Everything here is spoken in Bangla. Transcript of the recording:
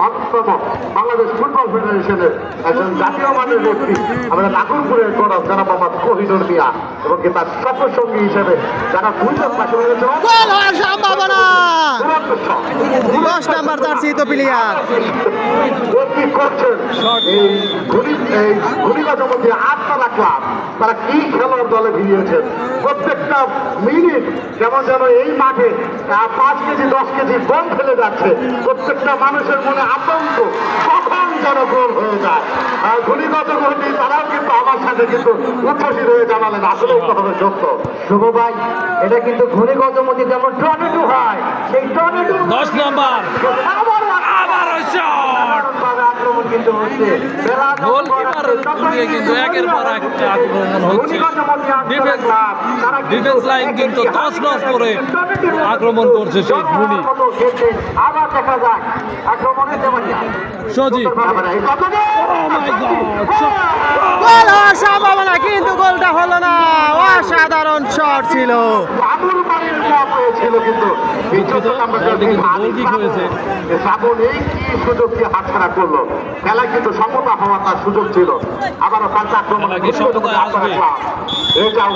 অন্যতম বাংলাদেশ ফুটবল ফেডারেশনের একজন জাতীয় মানের ব্যক্তি আমাদের নাগরপুরের গৌরব জনাব মোহাম্মদ কোহিনুর মিয়া এবং কি তার সফরসঙ্গী হিসেবে যারা দুইজন পাশে রয়েছে গোল হওয়ার সম্ভাবনা 10 নাম্বার জার্সি তো প্লেয়ার কি করছেন এই ঘুরিগত মধ্যে আটতলা ক্লাব তারা কি খেলার দলে ভিড়িয়েছেন প্রত্যেকটা মিনিট যেমন যেন এই মাঠে 5 কেজি 10 কেজি বোম ফেলে যাচ্ছে প্রত্যেকটা মানুষের মনে আতঙ্ক কখন যেন গোল হয়ে যায় ঘুরিগত গতি তারাও কিন্তু আমার সাথে কিন্তু উচ্ছ্বসিত হয়ে জানালেন আসলে কথাটা সত্য শুভ ভাই এটা কিন্তু ঘুরিগত মধ্যে যেমন টর্নেডো হয় সেই টর্নেডো 10 নাম্বার আবার শট আক্রমণ কিন্তু হচ্ছে গোলকিপার কিন্তু একের পর এক আক্রমণ হচ্ছে ডিফেন্স লাইন কিন্তু তছনছ করে আক্রমণ করছে সেই ধোনি আবার দেখা যায় আক্রমণের সজীব গোল হওয়ার সম্ভাবনা কিন্তু গোলটা হলো না অসাধারণ শট ছিল আবুল বাড়ির ছিল কিন্তু শ্রাবণ এই কি সুযোগ দিয়ে হাতছাড়া করলো খেলা কিন্তু সমতা হওয়ার তার সুযোগ ছিল আবারও পাল্টা আক্রমণ সমতা আসবে এটাও